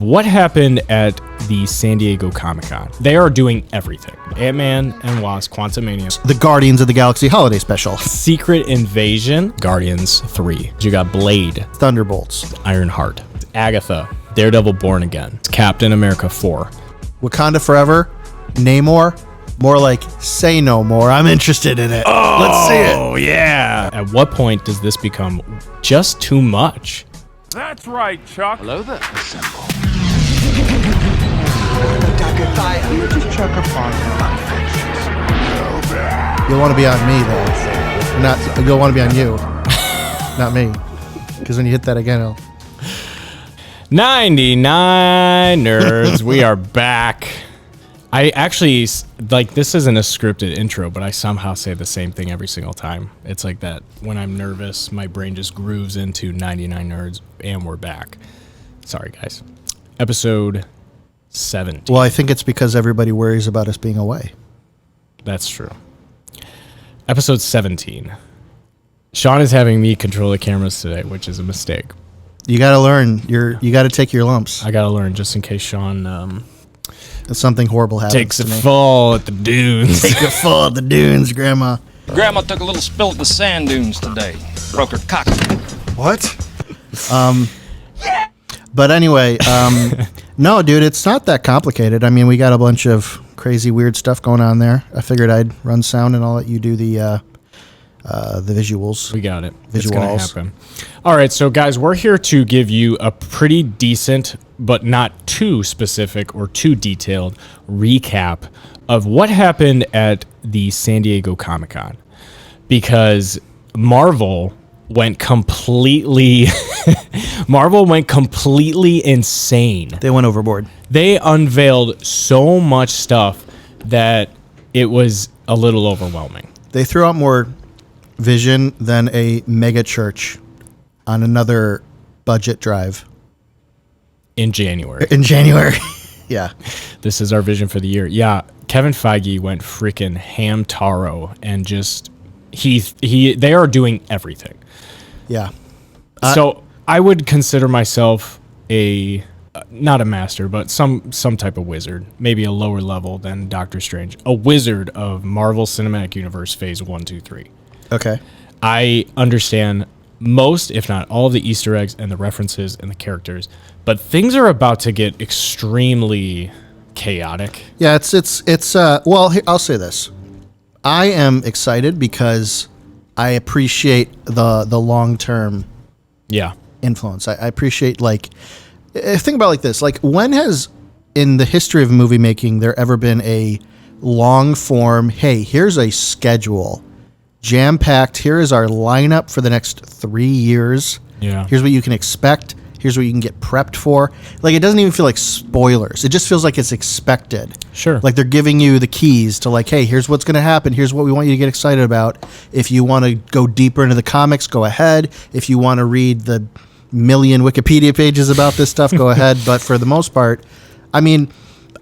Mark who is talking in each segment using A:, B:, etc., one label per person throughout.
A: What happened at the San Diego Comic-Con? They are doing everything. Ant-Man and Wasp, Quantumania.
B: The Guardians of the Galaxy Holiday Special.
A: Secret Invasion, Guardians 3. You got Blade.
B: Thunderbolts.
A: Ironheart. Agetha. Daredevil Born Again. Captain America 4.
B: Wakanda Forever. Namor. More like Say No More. I'm interested in it.
A: Oh,
B: let's see it.
A: Oh, yeah. At what point does this become just too much?
C: That's right, Chuck.
D: Hello there. Assemble.
B: You'll want to be on me, though. Not, you'll want to be on you. Not me. Because when you hit that again, it'll...
A: 99 nerds, we are back. I actually, like, this isn't a scripted intro, but I somehow say the same thing every single time. It's like that when I'm nervous, my brain just grooves into 99 nerds, and we're back. Sorry, guys. Episode 17.
B: Well, I think it's because everybody worries about us being away.
A: That's true. Episode 17. Sean is having me control the cameras today, which is a mistake.
B: You got to learn. You got to take your lumps.
A: I got to learn just in case Sean...
B: something horrible happens
A: takes
B: to
A: a
B: me.
A: fall at the dunes.
B: Take a fall at the dunes, Grandma.
E: Grandma took a little spill at the sand dunes today. Broke her cock.
B: What? But anyway, no, dude, it's not that complicated. I mean, we got a bunch of crazy, weird stuff going on there. I figured I'd run sound and I'll let you do the visuals.
A: We got it.
B: Visuals.
A: It's going to happen. All right, so guys, we're here to give you a pretty decent, but not too specific or too detailed recap of what happened at the San Diego Comic-Con. Because Marvel went completely insane.
B: They went overboard.
A: They unveiled so much stuff that it was a little overwhelming.
B: They threw out more vision than a mega church on another budget drive.
A: In January.
B: Yeah.
A: This is our vision for the year. Yeah, Kevin Feige went freaking ham taro and just they are doing everything.
B: Yeah.
A: So I would consider myself not a master, but some type of wizard, maybe a lower level than Doctor Strange, a wizard of Marvel Cinematic Universe Phase 1, 2, 3.
B: Okay. I
A: understand most, if not all, of the Easter eggs and the references and the characters, but things are about to get extremely chaotic.
B: Yeah, it's well, I'll say this. I am excited because I appreciate the long-term influence. I appreciate, like, think about it like this. Like, when has, in the history of movie making, there ever been a long-form, hey, here's a schedule, jam-packed, here is our lineup for the next 3 years.
A: Yeah.
B: Here's what you can expect. Here's what you can get prepped for. Like, it doesn't even feel like spoilers. It just feels like it's expected.
A: Sure.
B: Like they're giving you the keys to, like, hey, here's what's going to happen. Here's what we want you to get excited about. If you want to go deeper into the comics, go ahead. If you want to read the million Wikipedia pages about this stuff, go ahead. But for the most part, I mean,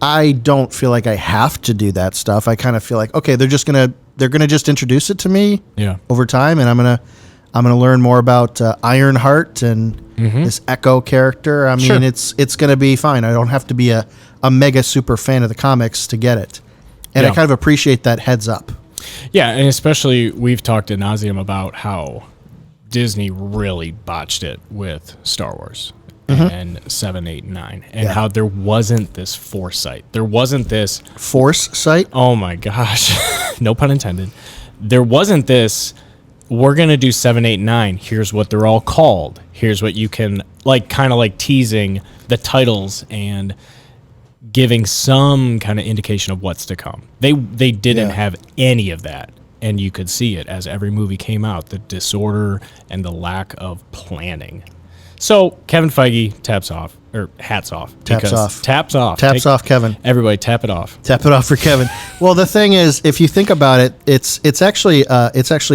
B: I don't feel like I have to do that stuff. I kind of feel like, okay, they're gonna just introduce it to me over time, and I'm gonna learn more about Ironheart and this Echo character. I mean, it's gonna be fine. I don't have to be a mega super fan of the comics to get it, and I kind of appreciate that heads up.
A: Yeah, and especially we've talked ad nauseum about how Disney really botched it with Star Wars and 7, 8, and 9, and how there wasn't this foresight. There wasn't this
B: foresight.
A: Oh my gosh, no pun intended. There wasn't this. We're going to do 7, 8, 9. Here's what they're all called. Here's what you can, like, kind of like teasing the titles and giving some kind of indication of what's to come. They didn't have any of that. And you could see it as every movie came out, the disorder and the lack of planning. So Kevin Feige hats off. Taps off, Kevin.
B: Everybody tap it off.
A: Tap it off for Kevin.
B: Well, the thing is, if you think about it, it's actually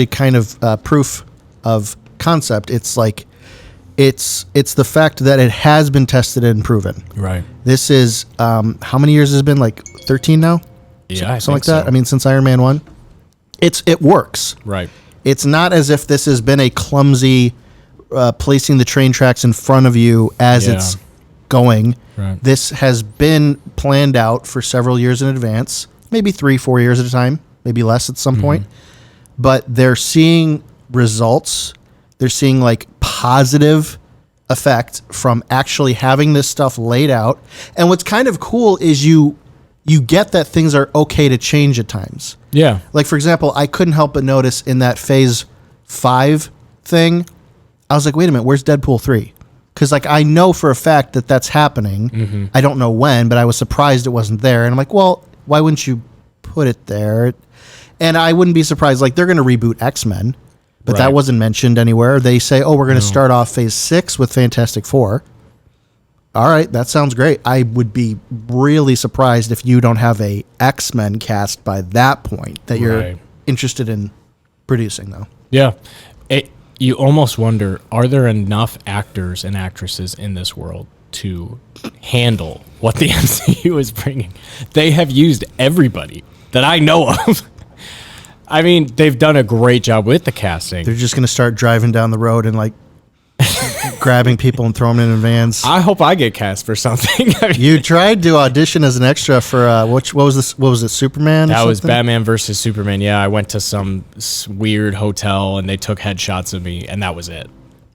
B: kind of proof of concept. It's like it's the fact that it has been tested and proven.
A: Right.
B: This is how many years has it been? Like 13 now?
A: Yeah,
B: something like that. So. I mean, since Iron Man 1. It works.
A: Right.
B: It's not as if this has been a clumsy placing the train tracks in front of you as it's going.
A: Right.
B: This has been planned out for several years in advance, maybe 3-4 years at a time, maybe less at some point. But they're seeing results. They're seeing like positive effect from actually having this stuff laid out. And what's kind of cool is you get that things are okay to change at times.
A: Yeah.
B: Like, for example, I couldn't help but notice in that Phase 5 thing, I was like, wait a minute, where's Deadpool 3? Because, like, I know for a fact that that's happening. I don't know when, but I was surprised it wasn't there. And I'm like, well, why wouldn't you put it there? And I wouldn't be surprised. Like, they're going to reboot X-Men, but that wasn't mentioned anywhere. They say, oh, we're going to start off Phase 6 with Fantastic Four. All right, that sounds great. I would be really surprised if you don't have a X-Men cast by that point that you're interested in producing, though.
A: Yeah. You almost wonder, are there enough actors and actresses in this world to handle what the MCU is bringing? They have used everybody that I know of. I mean, they've done a great job with the casting.
B: They're just going to start driving down the road and, like, grabbing people and throwing them in vans.
A: I hope I get cast for something.
B: You tried to audition as an extra for what was this? What was it? Superman?
A: That was Batman versus Superman. Yeah, I went to some weird hotel and they took headshots of me, and that was it.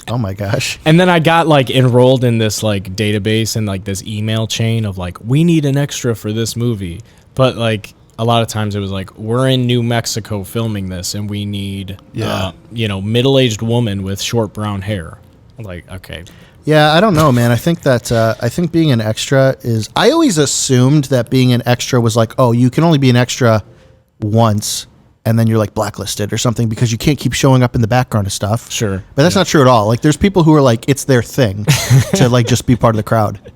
B: Oh my gosh!
A: And then I got like enrolled in this like database and like this email chain of like, we need an extra for this movie, but like a lot of times it was like, we're in New Mexico filming this, and we need middle-aged woman with short brown hair. I'm like, okay.
B: Yeah, I don't know, man. I think that I think being an extra is. I always assumed that being an extra was like, oh, you can only be an extra once, and then you're like blacklisted or something because you can't keep showing up in the background of stuff.
A: Sure,
B: but that's not true at all. Like, there's people who are like, it's their thing to like just be part of the crowd.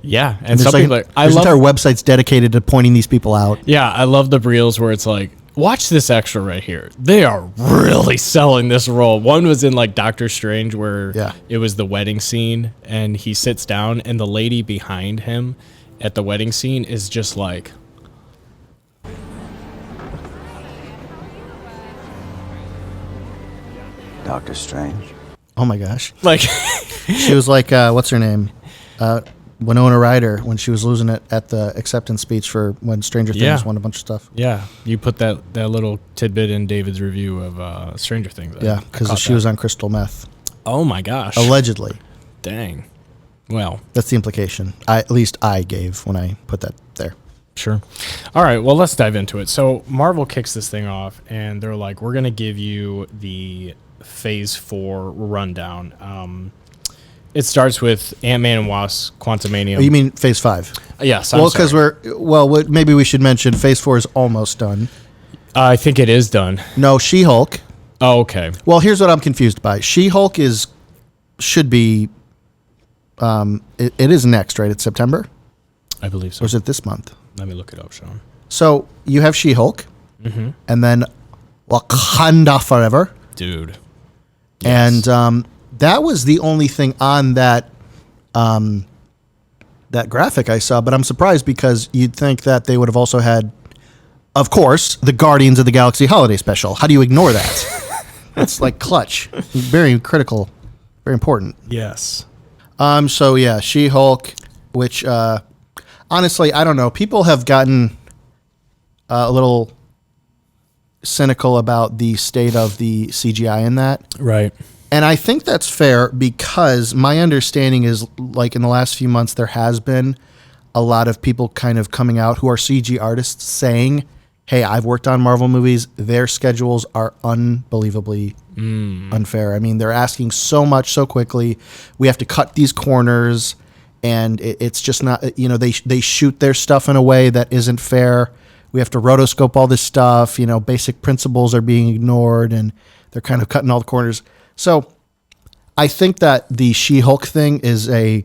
A: Yeah, and some
B: like,
A: people are,
B: there's entire websites dedicated to pointing these people out.
A: Yeah, I love the reels where it's like, watch this extra right here. They are really selling this role. One was in like Doctor Strange where it was the wedding scene, and he sits down, and the lady behind him at the wedding scene is just like,
D: Doctor Strange.
B: Oh my gosh!
A: Like,
B: she was like, what's her name? Winona Ryder when she was losing it at the acceptance speech for when Stranger Things won a bunch of stuff.
A: Yeah, you put that little tidbit in David's review of Stranger Things.
B: Yeah, because she was on crystal meth.
A: Oh my gosh!
B: Allegedly.
A: Dang. Well,
B: that's the implication. At least I gave when I put that there.
A: Sure. All right. Well, let's dive into it. So Marvel kicks this thing off, and they're like, "We're going to give you the Phase 4 rundown." It starts with Ant-Man and Wasp, Quantumania.
B: Oh, you mean Phase 5?
A: Yes.
B: Well, because maybe we should mention Phase 4 is almost done.
A: I think it is done.
B: No, She-Hulk.
A: Oh, okay.
B: Well, here's what I'm confused by. She-Hulk should be. It is next, right? It's September.
A: I believe so.
B: Or is it this month?
A: Let me look it up, Sean.
B: So you have She-Hulk, and then Wakanda Forever,
A: dude.
B: Yes. And that was the only thing on that that graphic I saw. But I'm surprised because you'd think that they would have also had, of course, the Guardians of the Galaxy Holiday Special. How do you ignore that? That's like clutch, very critical, very important.
A: Yes.
B: So yeah, She-Hulk, which. Honestly, I don't know. People have gotten a little cynical about the state of the CGI in that.
A: Right.
B: And I think that's fair because my understanding is, like, in the last few months, there has been a lot of people kind of coming out who are CG artists saying, hey, I've worked on Marvel movies. Their schedules are unbelievably unfair. I mean, they're asking so much so quickly. We have to cut these corners. And it's just not, they shoot their stuff in a way that isn't fair. We have to rotoscope all this stuff. Basic principles are being ignored, and they're kind of cutting all the corners. So I think that the She-Hulk thing is a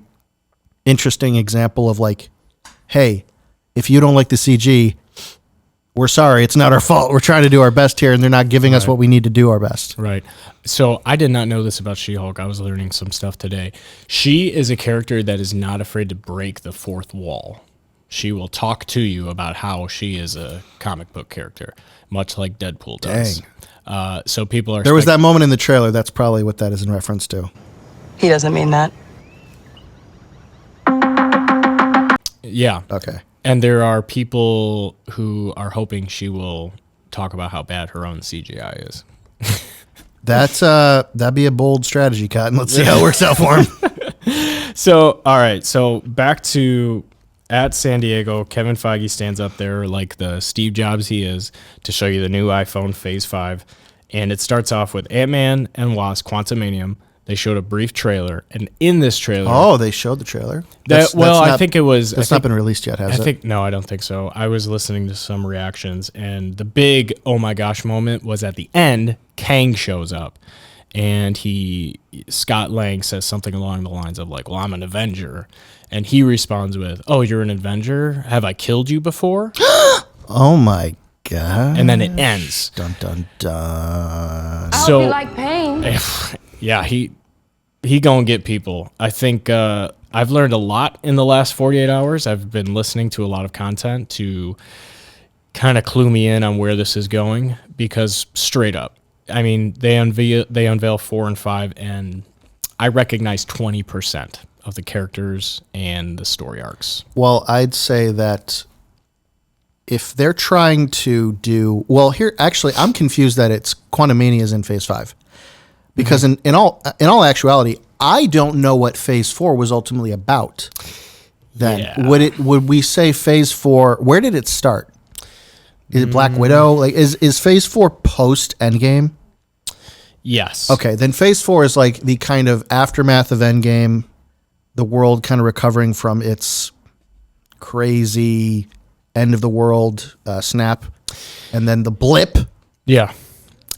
B: interesting example of like, hey, if you don't like the CG, we're sorry. It's not our fault. We're trying to do our best here, and they're not giving us what we need to do our best.
A: Right. So I did not know this about She-Hulk. I was learning some stuff today. She is a character that is not afraid to break the fourth wall. She will talk to you about how she is a comic book character, much like Deadpool does.
B: Dang.
A: So people are...
B: There was that moment in the trailer. That's probably what that is in reference to.
F: He doesn't mean that.
A: Yeah.
B: Okay.
A: And there are people who are hoping she will talk about how bad her own CGI is.
B: That'd be a bold strategy, Cotton. Let's see how it works out for him.
A: So, all right. So back to at San Diego, Kevin Feige stands up there like the Steve Jobs he is to show you the new iPhone Phase 5. And it starts off with Ant-Man and Wasp, Quantumania. They showed a brief trailer. And in this trailer...
B: Oh, they showed the trailer?
A: I think it was...
B: It's not been released yet, has it?
A: No, I don't think so. I was listening to some reactions, and the big oh my gosh moment was at the end. Kang shows up, and Scott Lang says something along the lines of like, well, I'm an Avenger. And he responds with, oh, you're an Avenger? Have I killed you before?
B: Oh my God.
A: And then it ends.
B: Dun, dun, dun.
D: I hope you like pain.
A: Yeah, he gonna get people. I think I've learned a lot in the last 48 hours. I've been listening to a lot of content to kind of clue me in on where this is going, because straight up, I mean, they unveil 4 and 5, and I recognize 20% of the characters and the story arcs.
B: Well, I'd say that if they're trying to do... Well, here, actually, I'm confused that it's Quantumania is in Phase 5. Because in all actuality, I don't know what Phase 4 was ultimately about. Then
A: Yeah.
B: would we say Phase 4? Where did it start? Is it Black Widow? Like is Phase 4 post Endgame?
A: Yes.
B: Okay, then Phase 4 is like the kind of aftermath of Endgame, the world kind of recovering from its crazy end of the world snap, and then the blip.
A: Yeah.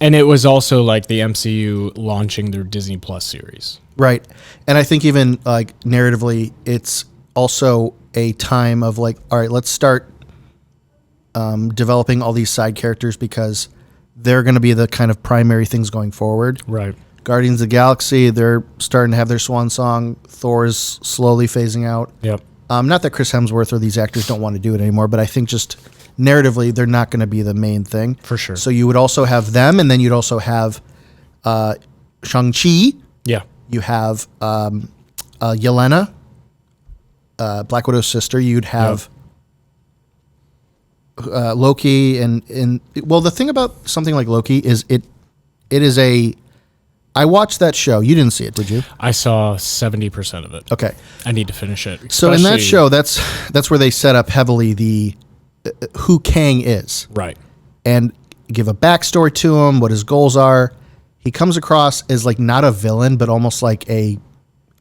A: And it was also like the MCU launching their Disney Plus series.
B: Right. And I think even like narratively, it's also a time of like, all right, let's start developing all these side characters because they're going to be the kind of primary things going forward.
A: Right.
B: Guardians of the Galaxy, they're starting to have their swan song. Thor's slowly phasing out.
A: Yep.
B: Not that Chris Hemsworth or these actors don't want to do it anymore, but I think just narratively, they're not going to be the main thing.
A: For sure.
B: So you would also have them, and then you'd also have Shang-Chi.
A: Yeah.
B: You have Yelena, Black Widow's sister. You'd have Loki, and well, the thing about something like Loki is it is a... I watched that show. You didn't see it, did you?
A: I saw 70% of it.
B: Okay.
A: I need to finish it.
B: So in that show, that's where they set up heavily the who Kang is.
A: Right.
B: And give a backstory to him, what his goals are. He comes across as like not a villain, but almost like hey,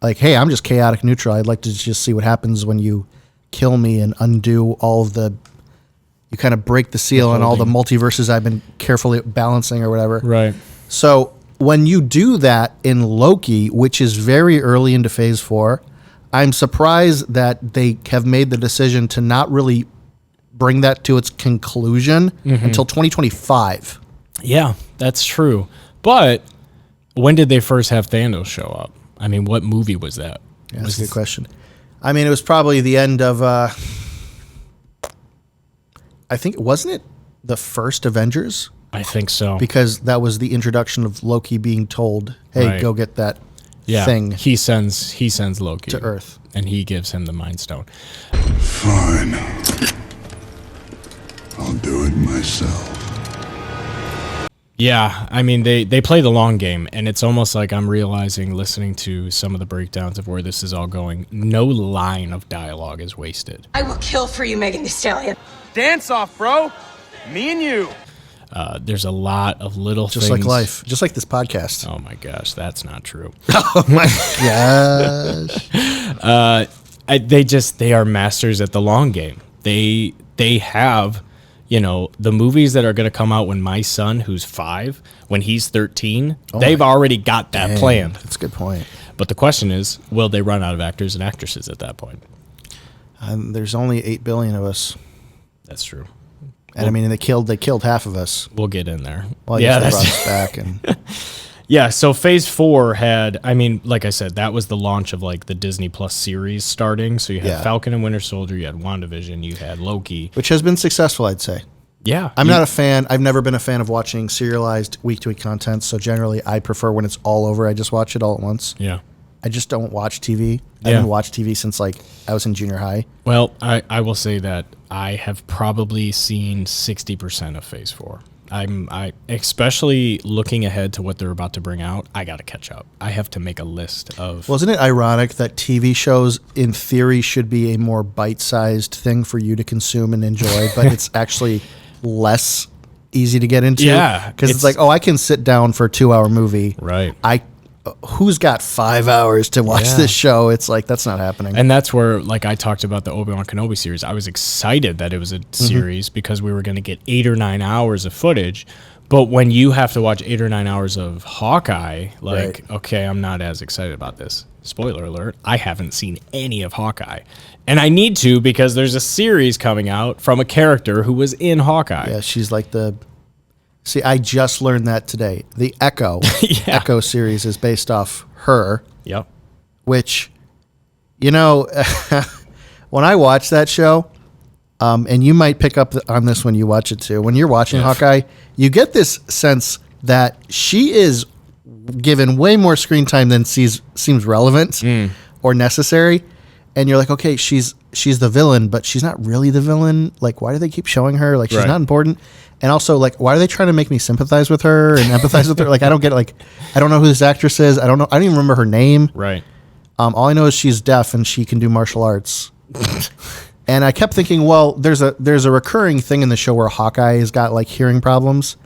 B: I'm just chaotic neutral. I'd like to just see what happens when you kill me and undo all of you kind of break the seal on all the multiverses I've been carefully balancing or whatever.
A: Right.
B: So when you do that in Loki, which is very early into Phase 4, I'm surprised that they have made the decision to not really bring that to its conclusion until 2025.
A: Yeah, that's true. But when did they first have Thanos show up? I mean, what movie was that?
B: Yeah, that's a good question. I mean, it was probably the end of, I think, wasn't it the first Avengers?
A: I think so.
B: Because that was the introduction of Loki being told, hey,
A: Right.
B: go get that
A: Yeah,
B: thing
A: he sends Loki
B: to Earth.
A: and he gives him the Mind Stone.
F: Fine. I'll do it myself.
A: Yeah, I mean they play the long game, and it's almost like I'm realizing, listening to some of the breakdowns of where this is all going, no line of dialogue is wasted.
D: I will kill for you, Megan Thee Stallion.
C: Dance off, bro. Me and you.
A: There's a lot of little
B: Just
A: things.
B: like life. Just like this podcast.
A: Oh my gosh, that's not true.
B: Oh my gosh.
A: They are masters at the long game. They have, the movies that are going to come out when my son, who's 5, when he's 13, they've already got that planned.
B: That's a good point.
A: But the question is, will they run out of actors and actresses at that point?
B: There's only 8 billion of us.
A: That's true.
B: And I mean, they killed half of us.
A: We'll get in there.
B: Well, I guess they brought us back. And
A: Yeah, so Phase 4 had, I mean, like I said, that was the launch of like the Disney Plus series starting. So you had Falcon and Winter Soldier, you had WandaVision, you had Loki.
B: which has been successful, I'd say.
A: Yeah.
B: I'm not a fan. I've never been a fan of watching serialized week-to-week content. So generally, I prefer when it's all over. I just watch it all at once.
A: Yeah.
B: I just don't watch TV. I
A: Yeah.
B: haven't watched TV since like I was in junior high.
A: Well, I will say that I have probably seen 60% of Phase 4. I especially looking ahead to what they're about to bring out. I got to catch up. I have to make a list of.
B: Wasn't it ironic that TV shows, in theory, should be a more bite-sized thing for you to consume and enjoy, but it's actually less easy to get into?
A: Yeah,
B: because it's like, oh, I can sit down for a 2-hour movie.
A: Right.
B: Who's got 5 hours to watch this show? It's like, that's not happening.
A: And that's where, like, I talked about the Obi-Wan Kenobi series. I was excited that it was a series because we were going to get 8 or 9 hours of footage. But when you have to watch 8 or 9 hours of Hawkeye, like, okay, I'm not as excited about this. Spoiler alert, I haven't seen any of Hawkeye. And I need to because there's a series coming out from a character who was in Hawkeye.
B: Yeah, she's like the... See, I just learned that today. The Echo, Echo series is based off her.
A: Yep.
B: Which, you know, when I watch that show, and you might pick up on this when you watch it too, when you're watching Hawkeye, you get this sense that she is given way more screen time than seems relevant or necessary. And you're like, okay, she's the villain, but she's not really the villain. Like, why do they keep showing her? Like, she's not important. And also, like, why are they trying to make me sympathize with her and empathize with her? Like, I don't get it. Like, I don't know who this actress is. I don't even remember her name.
A: Right.
B: All I know is she's deaf and she can do martial arts. And I kept thinking, well, there's a recurring thing in the show where Hawkeye has got like hearing problems,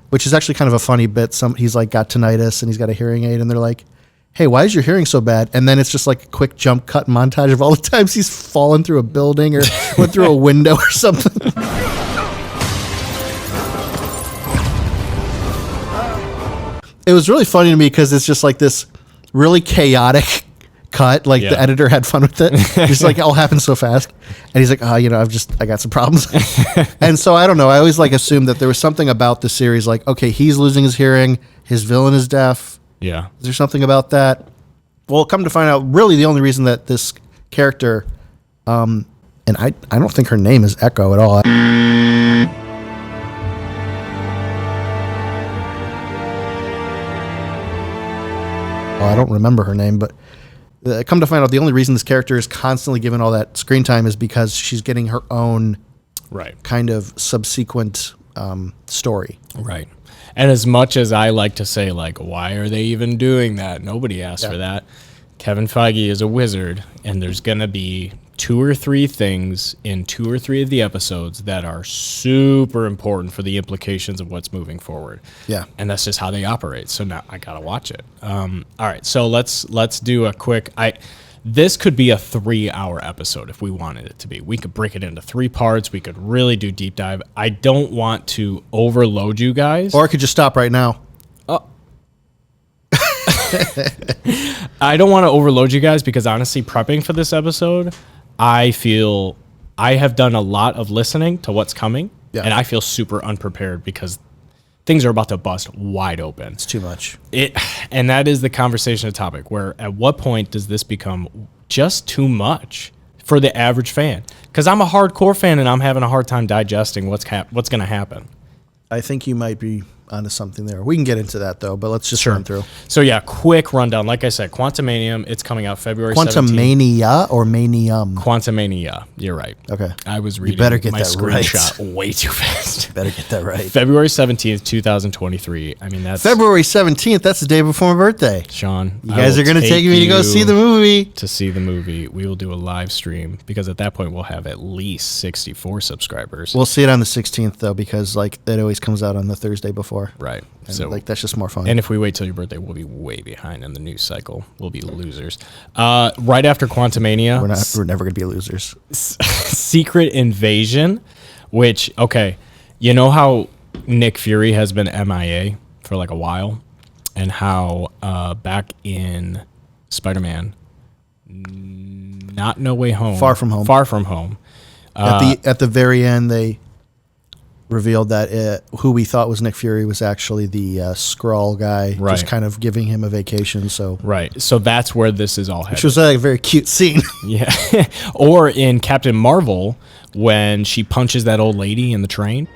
B: which is actually kind of a funny bit. He's like got tinnitus and he's got a hearing aid, and they're like, hey, why is your hearing so bad? And then it's just like a quick jump cut montage of all the times he's fallen through a building or went through a window or something. It was really funny to me because it's just like this really chaotic cut. Like the editor had fun with it. It's like it all happened so fast. And he's like, I got some problems. And so I don't know. I always like assumed that there was something about the series like, okay, he's losing his hearing. His villain is deaf.
A: Yeah.
B: Is there something about that? Well, come to find out, really the only reason that this character, and I don't think her name is Echo at all. I don't remember her name, but come to find out, the only reason this character is constantly given all that screen time is because she's getting her own kind of subsequent story.
A: Right. And as much as I like to say, like, why are they even doing that? Nobody asked for that. Kevin Feige is a wizard, and there's going to be 2 or 3 things in 2 or 3 of the episodes that are super important for the implications of what's moving forward.
B: Yeah.
A: And that's just how they operate. So now I got to watch it. All right. So let's do a quick... This could be a 3-hour episode if we wanted it to be. We could break it into 3 parts. We could really do deep dive. I don't want to overload you guys.
B: Or I could just stop right now.
A: I don't want to overload you guys because honestly, prepping for this episode, I feel I have done a lot of listening to what's coming, and I feel super unprepared because things are about to bust wide open.
B: It's too much.
A: And that is the conversation topic, where at what point does this become just too much for the average fan? Because I'm a hardcore fan and I'm having a hard time digesting what's going to happen.
B: I think you might be onto something there. We can get into that though, but let's just run through.
A: So yeah, quick rundown. Like I said, Quantumania, it's coming out February 17th.
B: Quantumania or Manium?
A: Quantumania. You're right.
B: Okay.
A: I was reading
B: better get
A: my
B: that
A: screenshot
B: right.
A: way too fast.
B: You better get that right.
A: February 17th, 2023. I mean, that's...
B: February 17th, that's the day before my birthday.
A: Sean,
B: you guys are going to take me to go see the movie.
A: To see the movie. We will do a live stream because at that point we'll have at least 64 subscribers.
B: We'll see it on the 16th though, because like it always comes out on the Thursday before.
A: Right.
B: And,
A: so
B: like that's just more fun.
A: And if we wait till your birthday, we'll be way behind in the news cycle. We'll be losers. Right after Quantumania,
B: we're never going to be losers.
A: Secret Invasion, which, okay, you know how Nick Fury has been MIA for like a while, and how back in Spider-Man, not No Way Home,
B: Far From Home, at the very end, they revealed that who we thought was Nick Fury was actually the Skrull guy, just kind of giving him a vacation. So
A: so that's where this is all headed.
B: Which was a very cute scene.
A: Yeah. Or in Captain Marvel, when she punches that old lady in the train.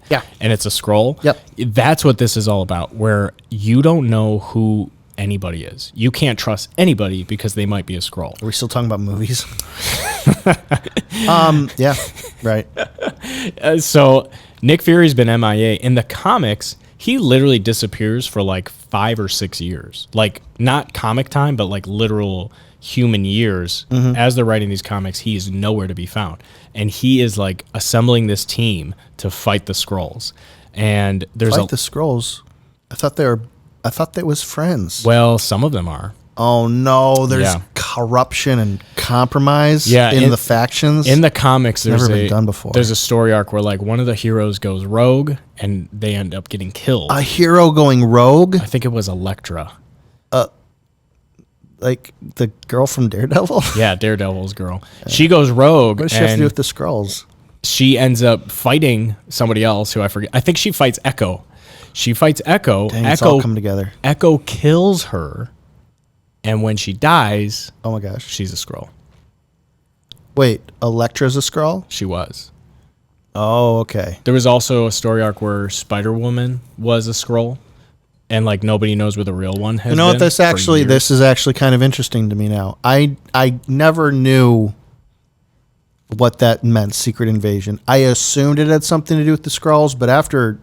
B: Yeah.
A: And it's a scroll.
B: Yep.
A: That's what this is all about, where you don't know who anybody is. You can't trust anybody because they might be a scroll.
B: Are we still talking about movies? Yeah, right.
A: So Nick Fury's been MIA. In the comics, he literally disappears for like 5 or 6 years. Like, not comic time, but like literal human years. As they're writing these comics, he is nowhere to be found. And he is like assembling this team to fight the Skrulls. And there's
B: Fight the Skrulls. I thought they was friends.
A: well, some of them are.
B: Oh no, there's
A: Yeah.
B: corruption and compromise
A: Yeah,
B: in the factions.
A: In the comics, there's
B: Never been done before.
A: There's a story arc where like one of the heroes goes rogue and they end up getting killed.
B: a hero going rogue,
A: I think it was Elektra.
B: like the girl from Daredevil.
A: Yeah, Daredevil's girl. She goes rogue.
B: What does she have to
A: and
B: do with the Skrulls?
A: she ends up fighting somebody else who I forget. I think she fights Echo. She fights Echo.
B: Dang, it's
A: Echo
B: all come together.
A: Echo kills her, and when she dies,
B: Oh my gosh.
A: she's a Skrull.
B: Wait, Elektra's a Skrull?
A: She was.
B: Oh, okay.
A: There was also a story arc where Spider-Woman was a Skrull, and like nobody knows where the real one has
B: You know what?
A: been
B: This
A: for
B: actually,
A: years.
B: this is actually kind of interesting to me now. I never knew what that meant. Secret invasion. I assumed it had something to do with the Skrulls, but after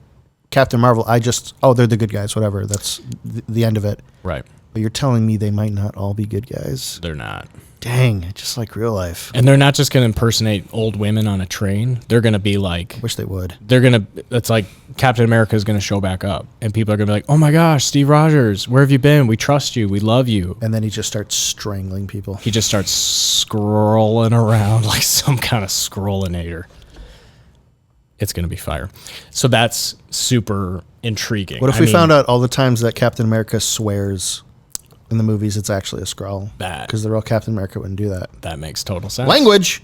B: Captain Marvel, they're the good guys. Whatever. That's the end of it.
A: Right.
B: But you're telling me they might not all be good guys?
A: They're not.
B: Dang, just like real life.
A: And they're not just going to impersonate old women on a train. They're going to be like,
B: Wish they would.
A: it's like Captain America is going to show back up. And people are going to be like, oh my gosh, Steve Rogers, where have you been? We trust you. We love you.
B: And then he just starts strangling people.
A: He just starts scrolling around like some kind of scrollinator. It's going to be fire. So that's super intriguing.
B: What if we found out all the times that Captain America swears in the movies it's actually a Skrull?
A: That-
B: Because the real Captain America wouldn't do that.
A: That makes total sense.
B: Language!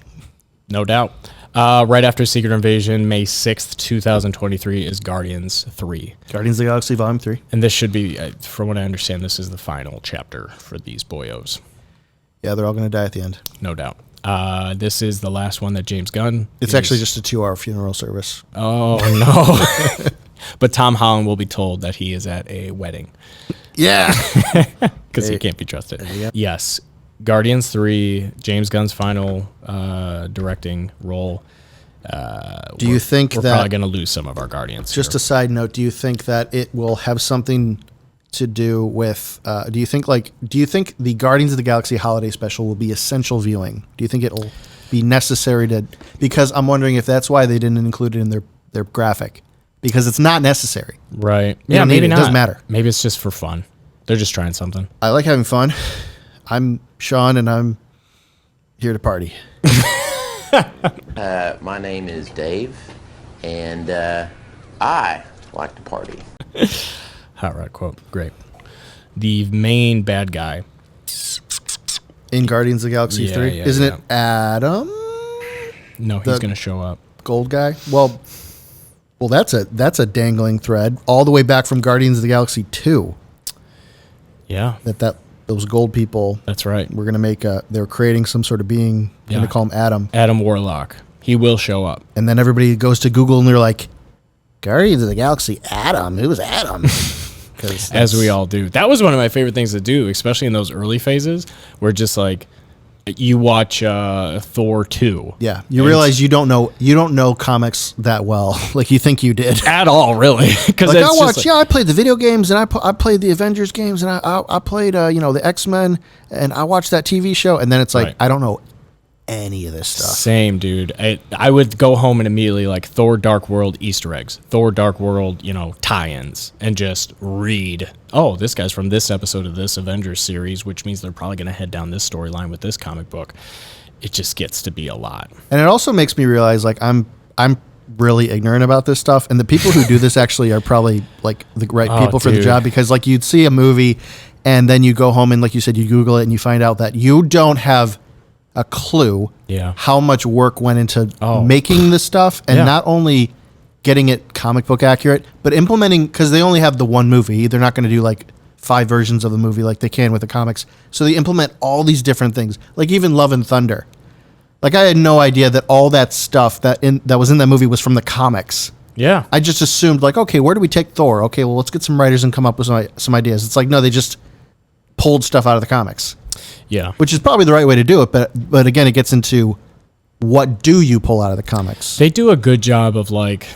A: No doubt. Right after Secret Invasion, May 6th, 2023, is Guardians 3.
B: Guardians of the Galaxy Volume 3.
A: And this should be, from what I understand, this is the final chapter for these boyos.
B: Yeah, they're all going to die at the end.
A: No doubt. This is the last one that James Gunn.
B: It's actually just a 2-hour funeral service.
A: Oh, no. But Tom Holland will be told that he is at a wedding
B: Yeah!
A: because he can't be trusted. Yes. Guardians 3, James Gunn's final directing role.
B: Do you think
A: we're
B: that...
A: probably going to lose some of our Guardians.
B: Just
A: here.
B: a side note, do you think that it will have something to do with... do you think the Guardians of the Galaxy holiday special will be essential viewing? Do you think it'll be necessary to... Because I'm wondering if that's why they didn't include it in their graphic. Because it's not necessary.
A: Right.
B: You
A: Yeah,
B: don't need
A: maybe
B: it.
A: not.
B: It doesn't matter.
A: Maybe it's just for fun. They're just trying something.
B: I like having fun. I'm Sean, and I'm here to party.
G: My name is Dave, and I like to party.
A: Hot rod quote. Great. The main bad guy.
B: In Guardians of the Galaxy
A: Yeah,
B: 3.
A: yeah,
B: Isn't
A: yeah.
B: it Adam?
A: No, he's going to show up.
B: Gold guy? Well, that's a dangling thread all the way back from Guardians of the Galaxy 2.
A: Yeah,
B: Those gold people
A: that's right.
B: were going to make they're creating some sort of being.
A: Yeah.
B: Going to call him Adam.
A: Adam Warlock. He will show up.
B: And then everybody goes to Google and they're like, Guardians of the Galaxy, Adam? Who was Adam?
A: As we all do. That was one of my favorite things to do, especially in those early phases where just like you watch Thor 2.
B: Yeah, you realize you don't know comics that well, like you think you did.
A: At all, really. Because
B: Like I played the video games and I played the Avengers games and I played the X-Men and I watched that TV show and then it's like
A: Right.
B: I don't know any of this stuff.
A: Same, dude. I would go home and immediately like Thor Dark World Easter eggs, Thor Dark World, tie-ins, and just read, oh, this guy's from this episode of this Avengers series, which means they're probably going to head down this storyline with this comic book. It just gets to be a lot.
B: And it also makes me realize like I'm really ignorant about this stuff and the people who do this actually are probably like the right people for the
A: dude.
B: job because like you'd see a movie and then you go home and like you said you Google it and you find out that you don't have a clue how much work went into making this stuff and not only getting it comic book accurate, but implementing, because they only have the one movie. They're not going to do like 5 versions of the movie like they can with the comics. So they implement all these different things, like even Love and Thunder. Like I had no idea that all that stuff that was in that movie was from the comics.
A: Yeah.
B: I just assumed like, okay, where do we take Thor? Okay, well, let's get some writers and come up with some ideas. It's like, no, they just pulled stuff out of the comics,
A: Yeah.
B: which is probably the right way to do it. But again, it gets into what do you pull out of the comics?
A: They do a good job of like,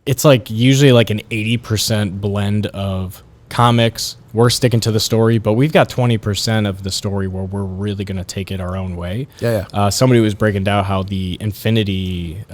A: it's like usually like an 80% blend of comics. We're sticking to the story, but we've got 20% of the story where we're really going to take it our own way.
B: Yeah.
A: Somebody was breaking down how the Infinity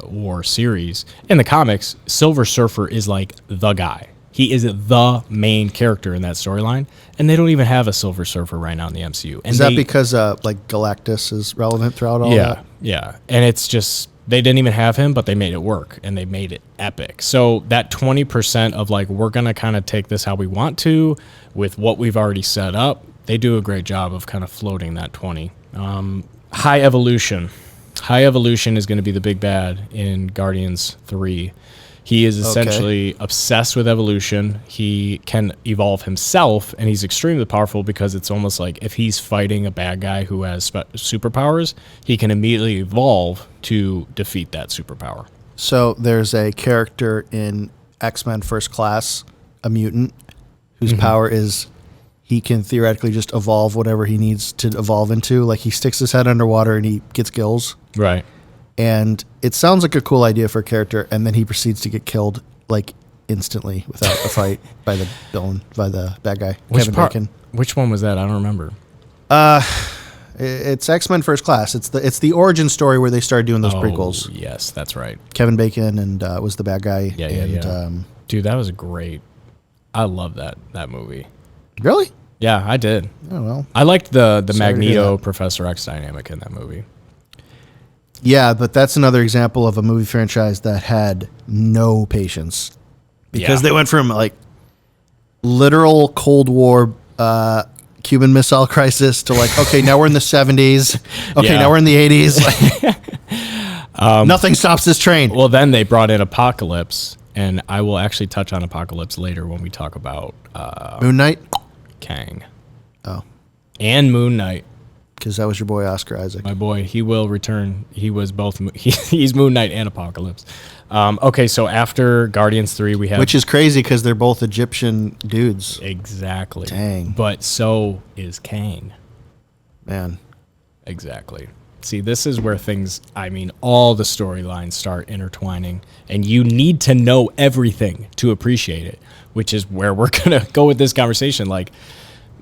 A: War series in the comics, Silver Surfer is like the guy. He is the main character in that storyline, and they don't even have a Silver Surfer right now in the MCU. And
B: Is that because like Galactus is relevant throughout all that?
A: Yeah. And it's just, they didn't even have him, but they made it work, and they made it epic. So that 20% of like, we're going to kind of take this how we want to with what we've already set up, they do a great job of kind of floating that 20. High Evolution. High Evolution is going to be the big bad in Guardians 3. He is essentially obsessed with evolution. He can evolve himself, and he's extremely powerful because it's almost like if he's fighting a bad guy who has superpowers, he can immediately evolve to defeat that superpower.
B: So there's a character in X-Men First Class, a mutant, whose power is he can theoretically just evolve whatever he needs to evolve into. Like he sticks his head underwater and he gets gills.
A: Right.
B: And it sounds like a cool idea for a character, and then he proceeds to get killed like instantly without a fight by the villain, by the bad guy, Kevin Bacon.
A: Which one was that? I don't remember.
B: It's X-Men First Class. It's the origin story where they started doing those prequels.
A: Yes, that's right.
B: Kevin Bacon and was the bad guy.
A: Yeah. Dude, that was great. I love that movie.
B: Really?
A: Yeah, I did.
B: Oh well.
A: I liked the
B: Sorry to hear
A: Magneto
B: that.
A: Professor X dynamic in that movie.
B: Yeah, but that's another example of a movie franchise that had no patience because they went from like literal Cold War Cuban Missile Crisis to like, okay, now we're in the 70s. Okay, now we're in the 80s. Nothing stops this train.
A: Well, then they brought in Apocalypse, and I will actually touch on Apocalypse later when we talk about
B: Moon Knight?
A: Kang.
B: Oh,
A: And Moon Knight.
B: because that was your boy Oscar Isaac.
A: My boy, he will return. He was both. He's Moon Knight and Apocalypse. Okay, so after Guardians 3, we have...
B: Which is crazy because they're both Egyptian dudes.
A: Exactly.
B: Dang.
A: But so is Kang.
B: Man.
A: Exactly. See, this is where things, all the storylines start intertwining, and you need to know everything to appreciate it, which is where we're going to go with this conversation. Like,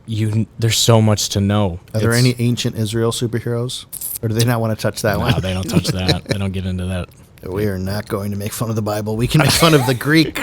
A: there's so much to know.
B: Are there any ancient Israel superheroes? Or do they not want to touch that one?
A: No, they don't touch that. They don't get into that.
B: We are not going to make fun of the Bible. We can make fun of the Greek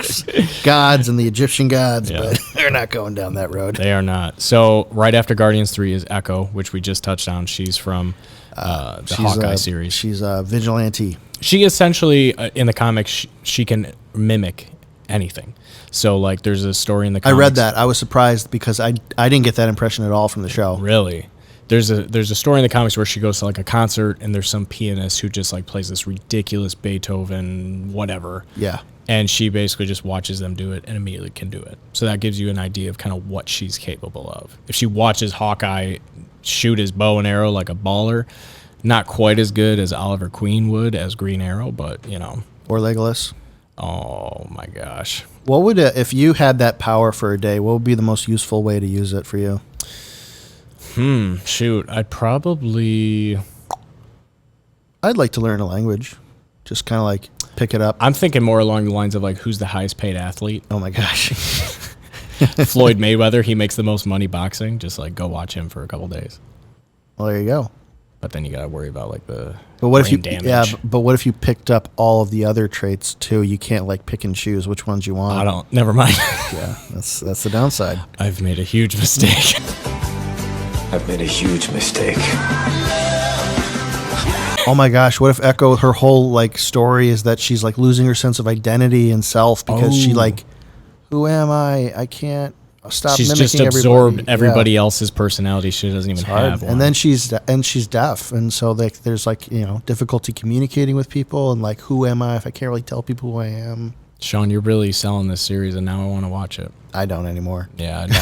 B: gods and the Egyptian gods, but they're not going down that road.
A: They are not. So right after Guardians 3 is Echo, which we just touched on. She's from the Hawkeye series.
B: She's a vigilante.
A: She essentially, in the comics, she can mimic anything. So, like, there's a story in the comics.
B: I read that. I was surprised because I didn't get that impression at all from the show.
A: Really? There's a story in the comics where she goes to, like, a concert, and there's some pianist who just, like, plays this ridiculous Beethoven whatever.
B: Yeah.
A: And she basically just watches them do it and immediately can do it. So that gives you an idea of kind of what she's capable of. If she watches Hawkeye shoot his bow and arrow like a baller, not quite as good as Oliver Queen would as Green Arrow, but, you know.
B: Or Legolas.
A: Oh, my gosh.
B: What would, if you had that power for a day, what would be the most useful way to use it for you?
A: Shoot. I'd
B: like to learn a language. Just kind of like pick it up.
A: I'm thinking more along the lines of, like, who's the highest paid athlete?
B: Oh, my gosh.
A: Floyd Mayweather, he makes the most money boxing. Just, like, go watch him for a couple days.
B: Well, there you go.
A: But then you got to worry about, like, the
B: But what if you
A: brain damage.
B: Yeah, but what if you picked up all of the other traits too? You can't like pick and choose which ones you want.
A: Never mind.
B: Yeah, that's the downside.
A: I've made a huge mistake.
H: I've made a huge mistake.
B: Oh my gosh, what if Echo, her whole like story is that she's like losing her sense of identity and self because she like, who am I? I can't stop
A: She's
B: mimicking
A: just absorbed everybody
B: Yeah.
A: else's personality. She doesn't even
B: It's hard.
A: have one.
B: And then she's deaf, and so like there's like difficulty communicating with people and like who am I if I can't really tell people who I am.
A: Sean, you're really selling this series, and now I want to watch it.
B: I don't anymore.
A: Yeah. I know.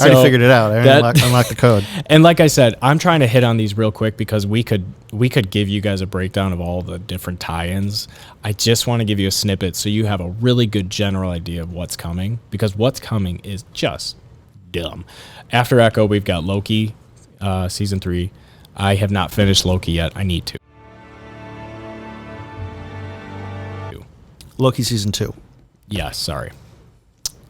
B: I already figured it out. I unlocked the code.
A: And like I said, I'm trying to hit on these real quick because we could give you guys a breakdown of all the different tie-ins. I just want to give you a snippet so you have a really good general idea of what's coming, because what's coming is just dumb. After Echo, we've got Loki, season 3. I have not finished Loki yet. I need to.
B: Loki season 2.
A: Yes, sorry.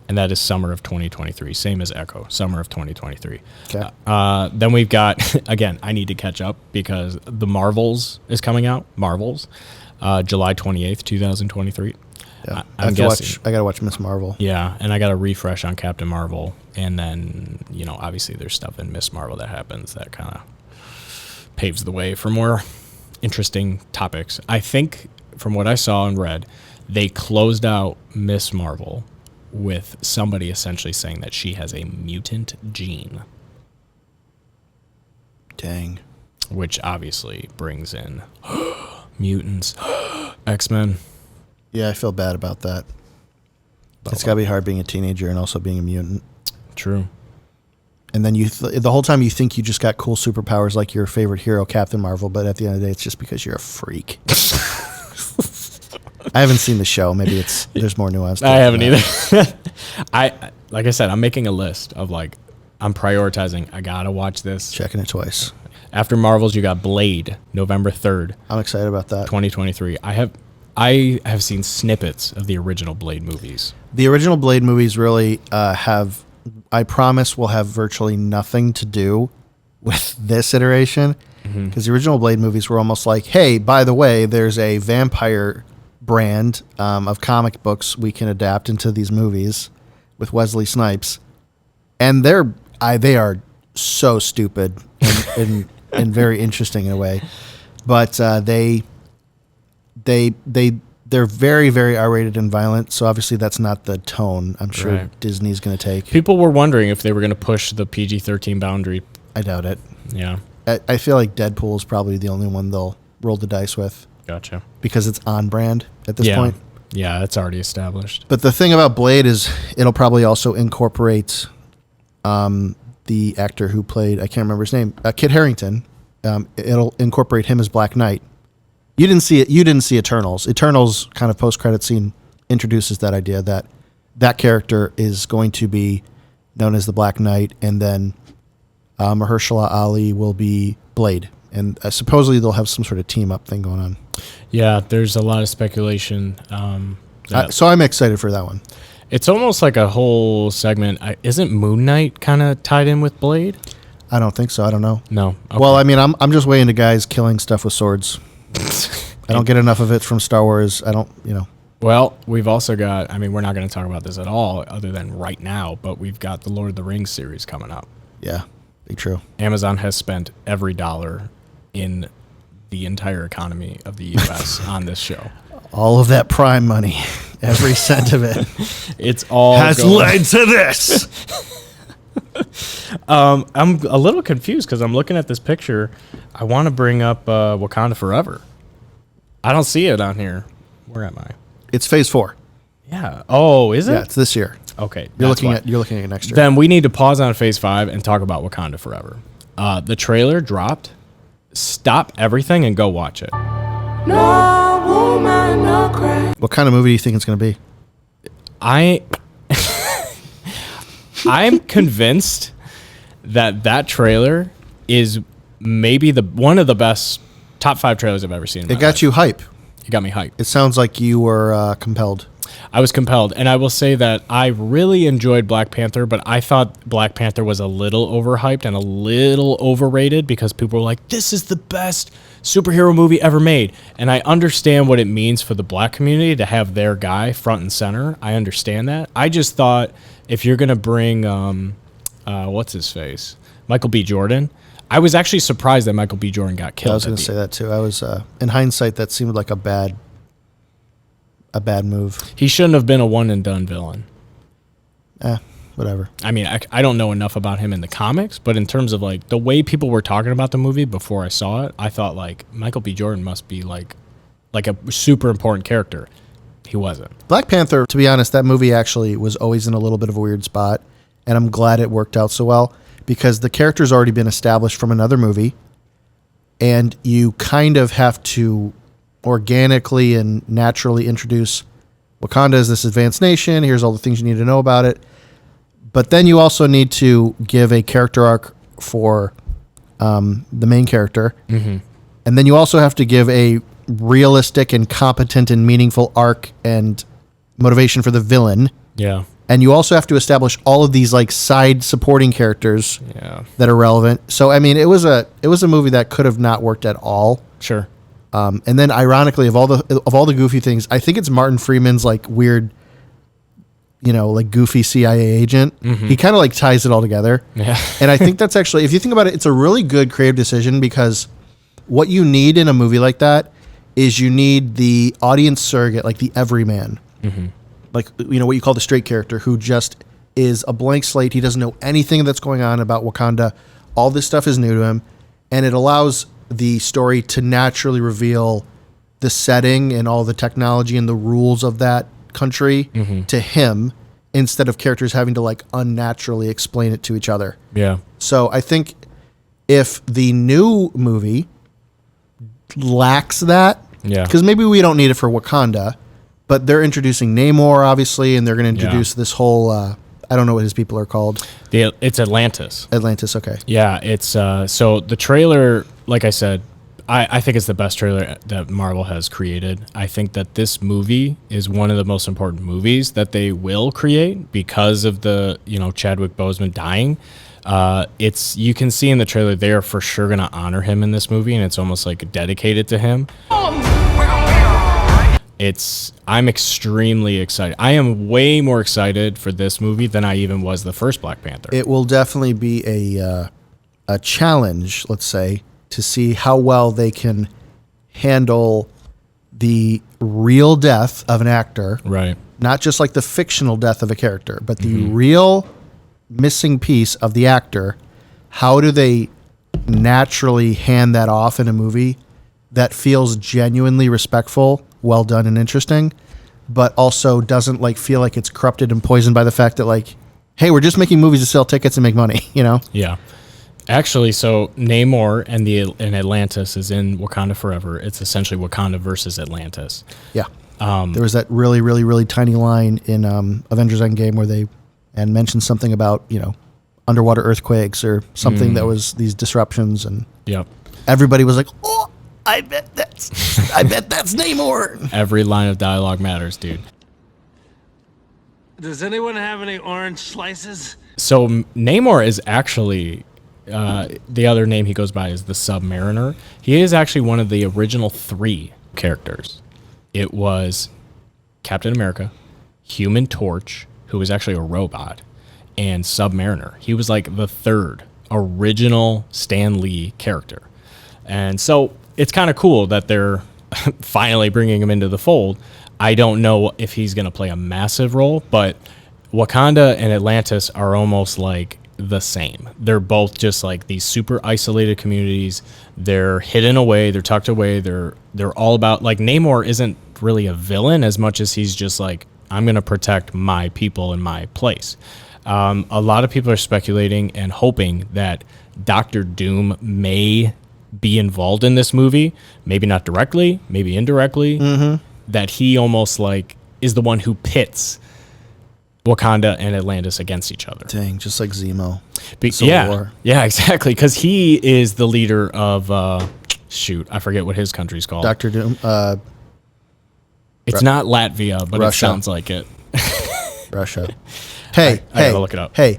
A: And that is summer of 2023. Same as Echo, summer of 2023.
B: Okay.
A: Then we've got, again, I need to catch up because The Marvels is coming out. Marvels, July 28th, 2023.
B: Yeah.
A: I'm guessing.
B: I got to watch Miss Marvel.
A: Yeah, and I got to refresh on Captain Marvel. And then, obviously there's stuff in Miss Marvel that happens that kind of paves the way for more interesting topics. I think, from what I saw and read, they closed out Miss Marvel with somebody essentially saying that she has a mutant gene.
B: Dang.
A: Which obviously brings in mutants, X-Men.
B: Yeah, I feel bad about that. It's got to be hard being a teenager and also being a mutant.
A: True.
B: And then the whole time you think you just got cool superpowers like your favorite hero, Captain Marvel, but at the end of the day, it's just because you're a freak. I haven't seen the show. Maybe there's more nuance to it.
A: I haven't either. Like I said, I'm making a list of I'm prioritizing. I gotta watch this.
B: Checking it twice.
A: After Marvels, you got Blade, November 3rd.
B: I'm excited about that.
A: 2023. I have seen snippets of the original Blade movies.
B: The original Blade movies really have, I promise, will have virtually nothing to do with this iteration. Because the original Blade movies were almost like, hey, by the way, there's a vampire brand of comic books we can adapt into these movies with Wesley Snipes, and they are so stupid and very interesting in a way, but they're very, very R-rated and violent. So obviously that's not the tone I'm sure Disney's going to take.
A: People were wondering if they were going to push the PG-13 boundary.
B: I doubt it.
A: Yeah,
B: I feel like Deadpool is probably the only one they'll roll the dice with.
A: Gotcha.
B: Because it's on brand at this point.
A: Yeah, that's already established.
B: But the thing about Blade is it'll probably also incorporate the actor who played, I can't remember his name, Kit Harington. It'll incorporate him as Black Knight. You didn't see it. You didn't see Eternals. Eternals kind of post-credit scene introduces that idea that character is going to be known as the Black Knight, and then Mahershala Ali will be Blade. And supposedly they'll have some sort of team-up thing going on.
A: Yeah, there's a lot of speculation.
B: So I'm excited for that one.
A: It's almost like a whole segment. Isn't Moon Knight kind of tied in with Blade?
B: I don't think so. I don't know.
A: No. Okay.
B: Well, I mean, I'm just way into guys killing stuff with swords. I don't get enough of it from Star Wars. I don't.
A: Well, we've also got, we're not going to talk about this at all other than right now, but we've got the Lord of the Rings series coming up.
B: Yeah, be true.
A: Amazon has spent every dollar in the entire economy of the U.S. on this show.
B: All of that Prime money, every cent of it,
A: it's all
B: has led to this.
A: I'm a little confused because I'm looking at this picture. I want to bring up Wakanda Forever. I don't see it on here. Where am I?
B: It's Phase 4.
A: Yeah. Oh, is it?
B: Yeah, it's this year.
A: Okay.
B: You're looking at it next year.
A: Then we need to pause on Phase 5 and talk about Wakanda Forever. The trailer dropped. Stop everything and go watch it.
D: No woman, no cry.
B: What kind of movie do you think it's going to be?
A: I'm convinced that trailer is maybe one of the best top 5 trailers I've ever seen.
B: It got you hype.
A: It got me hyped.
B: It sounds like you were compelled.
A: I was compelled, and I will say that I really enjoyed Black Panther, but I thought Black Panther was a little overhyped and a little overrated because people were like, this is the best superhero movie ever made. And I understand what it means for the black community to have their guy front and center. I understand that. I just thought if you're going to bring, what's his face? Michael B. Jordan. I was actually surprised that Michael B. Jordan got killed.
B: I was going to say that too. I was, in hindsight, that seemed like a bad move.
A: He shouldn't have been a one and done villain.
B: Whatever.
A: I don't know enough about him in the comics, but in terms of like the way people were talking about the movie before I saw it, I thought like Michael B. Jordan must be like a super important character. He wasn't.
B: Black Panther, to be honest, that movie actually was always in a little bit of a weird spot. and I'm glad it worked out so well because the character's already been established from another movie, and you kind of have to organically and naturally introduce Wakanda as this advanced nation. Here's all the things you need to know about it. But then you also need to give a character arc for the main character. Mm-hmm. And then you also have to give a realistic and competent and meaningful arc and motivation for the villain.
A: Yeah.
B: And you also have to establish all of these like side supporting characters that are relevant. So I mean, it was a movie that could have not worked at all.
A: Sure.
B: And then ironically, of all the goofy things, I think it's Martin Freeman's like weird, like goofy CIA agent. Mm-hmm. He kind of like ties it all together.
A: Yeah.
B: And I think that's actually, if you think about it, it's a really good creative decision because what you need in a movie like that is you need the audience surrogate, like the everyman. Mm-hmm. Like, what you call the straight character who just is a blank slate. He doesn't know anything that's going on about Wakanda. All this stuff is new to him. And it allows the story to naturally reveal the setting and all the technology and the rules of that country to him instead of characters having to like unnaturally explain it to each other.
A: Yeah.
B: So I think if the new movie lacks that, because maybe we don't need it for Wakanda, but they're introducing Namor, obviously, and they're going to introduce this whole, I don't know what his people are called.
A: It's Atlantis.
B: Atlantis, okay.
A: Yeah, it's, so the trailer, like I said, I think it's the best trailer that Marvel has created. I think that this movie is one of the most important movies that they will create because of the, Chadwick Boseman dying. You can see in the trailer, they are for sure going to honor him in this movie, and it's almost like dedicated to him. I'm extremely excited. I am way more excited for this movie than I even was the first Black Panther.
B: It will definitely be a challenge, let's say, to see how well they can handle the real death of an actor.
A: Right.
B: Not just like the fictional death of a character, but the real missing piece of the actor. How do they naturally hand that off in a movie that feels genuinely respectful, well done, and interesting, but also doesn't like feel like it's corrupted and poisoned by the fact that like, hey, we're just making movies to sell tickets and make money,
A: Yeah. Actually, so Namor and Atlantis is in Wakanda Forever. It's essentially Wakanda versus Atlantis.
B: Yeah. There was that really, really, really tiny line in Avengers Endgame where they mentioned something about, underwater earthquakes or something that was these disruptions, and everybody was like, oh, I bet that's Namor.
A: Every line of dialogue matters, dude.
C: Does anyone have any orange slices?
A: So Namor is actually, the other name he goes by is the Submariner. He is actually one of the original 3 characters. It was Captain America, Human Torch, who was actually a robot, and Submariner. He was like the 3rd original Stan Lee character. And so it's kind of cool that they're finally bringing him into the fold. I don't know if he's going to play a massive role, but Wakanda and Atlantis are almost like the same. They're both just like these super isolated communities. They're hidden away. They're tucked away. They're all about, like, Namor isn't really a villain as much as he's just like, I'm going to protect my people and my place. A lot of people are speculating and hoping that Doctor Doom may be involved in this movie, maybe not directly, maybe indirectly, that he almost like is the one who pits Wakanda and Atlantis against each other.
B: Dang, just like Zemo.
A: War. Yeah, exactly, because he is the leader of, I forget what his country's called.
B: Dr. Doom.
A: It's not Latvia, but
B: Russia.
A: It sounds like it.
B: Russia. I
A: gotta look it up.
B: Hey,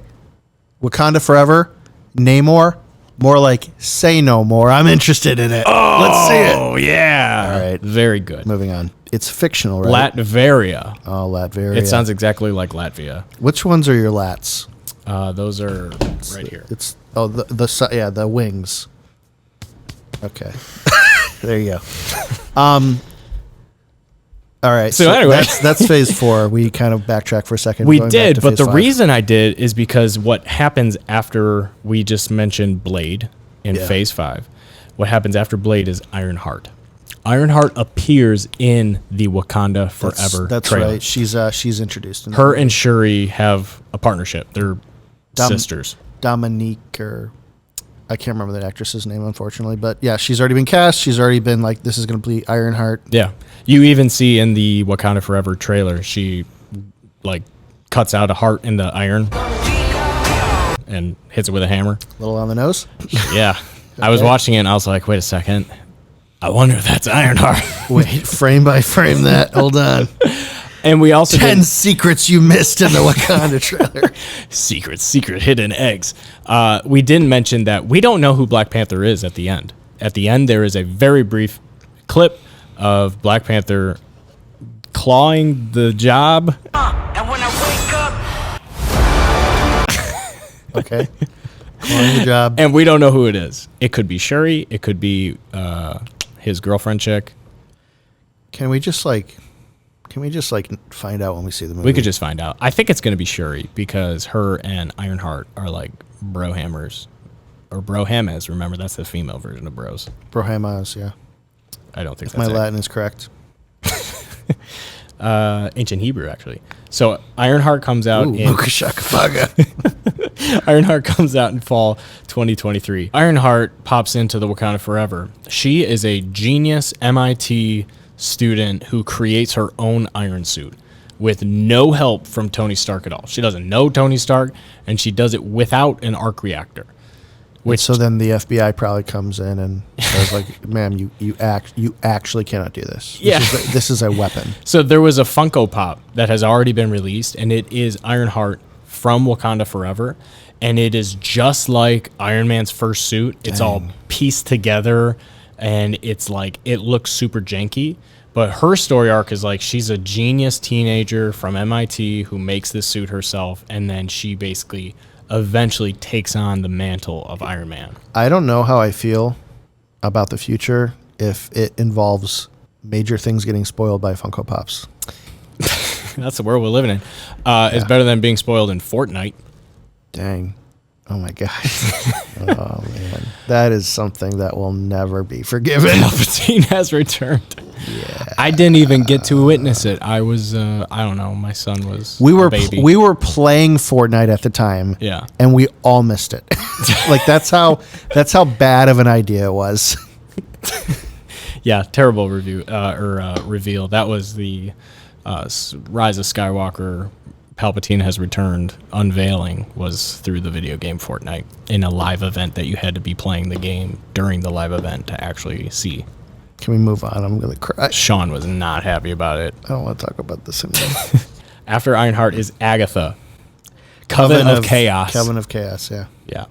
B: Wakanda Forever, Namor, more like say no more. I'm interested in it. Let's see it.
A: Oh, yeah.
B: All right.
A: Very good.
B: Moving on. It's fictional, right?
A: Latveria.
B: Oh, Latveria.
A: It sounds exactly like Latvia.
B: Which ones are your lats?
A: Those are right here.
B: It's the wings. Okay. There you go. All right.
A: So anyway,
B: that's phase 4. We kind of backtrack for a second.
A: We did, but the reason I did is because what happens after we just mentioned Blade in phase 5, what happens after Blade is Ironheart. Ironheart appears in the Wakanda Forever
B: That's
A: trailer.
B: right. She's introduced.
A: Her and Shuri have a partnership. They're sisters.
B: Dominique, or I can't remember the actress's name, unfortunately. But yeah, she's already been cast. She's already been like, this is going to be Ironheart.
A: Yeah. You even see in the Wakanda Forever trailer, she like cuts out a heart in the iron and hits it with a hammer.
B: A little on the nose.
A: Yeah. I was watching it and I was like, wait a second. I wonder if that's Ironheart.
B: Wait, frame by frame that. Hold on.
A: And we also
B: 10 secrets you missed in the Wakanda trailer.
A: secret hidden eggs. We didn't mention that we don't know who Black Panther is at the end. At the end, there is a very brief clip of Black Panther clawing the job.
C: And when I wake up,
B: Okay. Clawing the job.
A: And we don't know who it is. It could be Shuri. It could be his girlfriend chick.
B: Can we just find out when we see the movie?
A: We could just find out. I think it's going to be Shuri because her and Ironheart are like brohammers. Or brohammers. Remember, that's the female version of bros.
B: Brohamas, yeah.
A: I don't think
B: If
A: that's
B: my
A: it.
B: Latin is correct.
A: Ancient Hebrew, actually. So Ironheart comes out in Ironheart comes out in fall 2023. Ironheart pops into the Wakanda Forever. She is a genius MIT student who creates her own iron suit with no help from Tony Stark at all. She doesn't know Tony Stark, and she does it without an arc reactor. Which
B: So then the FBI probably comes in and says, like, ma'am, you actually cannot do this.
A: Yeah.
B: This is a weapon.
A: So there was a Funko Pop that has already been released, and it is Ironheart from Wakanda Forever, and it is just like Iron Man's first suit. It's all pieced together, and it's like, it looks super janky. But her story arc is like, she's a genius teenager from MIT who makes this suit herself, and then she basically eventually takes on the mantle of Iron Man.
B: I don't know how I feel about the future if it involves major things getting spoiled by Funko Pops.
A: That's the world we're living in. It's better than being spoiled in Fortnite.
B: Dang. Oh my gosh. Oh man. That is something that will never be forgiven.
A: Palpatine has returned. Yeah. I didn't even get to witness it. I was I don't know, my son was a baby.
B: We were playing Fortnite at the time.
A: Yeah.
B: And we all missed it. Like that's how bad of an idea it was.
A: Yeah, terrible reveal. That was the Rise of Skywalker. Palpatine has returned. Unveiling was through the video game Fortnite in a live event that you had to be playing the game during the live event to actually see.
B: Can we move on? I'm gonna cry.
A: Sean was not happy about it.
B: I don't want to talk about this anymore.
A: After Ironheart is Agetha, Coven of Chaos.
B: Coven of Chaos. Yeah.
A: Yeah.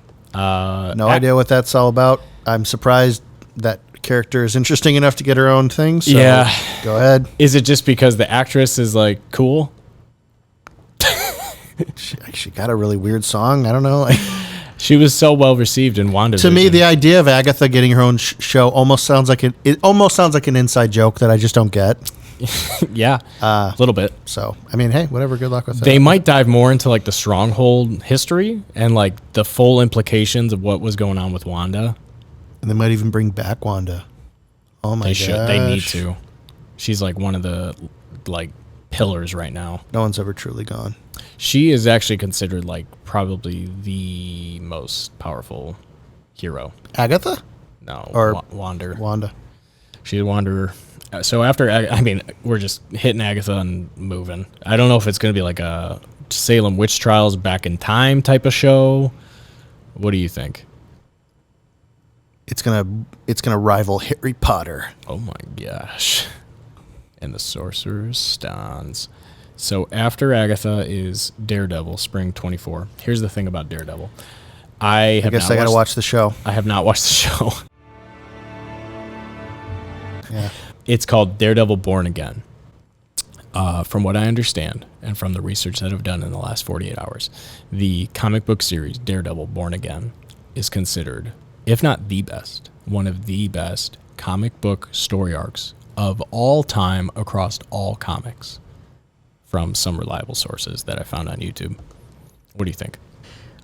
B: No idea what that's all about. I'm surprised that character is interesting enough to get her own thing. So
A: Yeah.
B: Go ahead.
A: Is it just because the actress is like cool?
B: She got a really weird song. I don't know. Like,
A: She was so well received in WandaVision.
B: to me, the idea of Agatha getting her own show almost sounds like an inside joke that I just don't get.
A: yeah, a little bit.
B: So I mean, hey, whatever. Good luck with that.
A: They might dive more into like the Stronghold history and like the full implications of what was going on with Wanda.
B: And they might even bring back Wanda. Oh my
A: They
B: gosh.
A: should. They need to. She's like one of the like pillars right now.
B: No one's ever truly gone.
A: She is actually considered like probably the most powerful hero.
B: Agatha?
A: No,
B: Or
A: Wanda. She's a wanderer. So after, I mean, we're just hitting Agatha and moving. I don't know if it's going to be like a Salem Witch Trials back in time type of show. What do you think?
B: It's gonna rival Harry Potter.
A: Oh my gosh. And the Sorcerer's Stones. So after Agatha is Daredevil, spring 24. Here's the thing about Daredevil. I
B: guess I gotta watch the show.
A: I have not watched the show.
B: Yeah.
A: It's called Daredevil Born Again. From what I understand, and from the research that I've done in the last 48 hours, the comic book series Daredevil Born Again is considered, if not the best, one of the best comic book story arcs of all time across all comics, from some reliable sources that I found on YouTube. What do you think?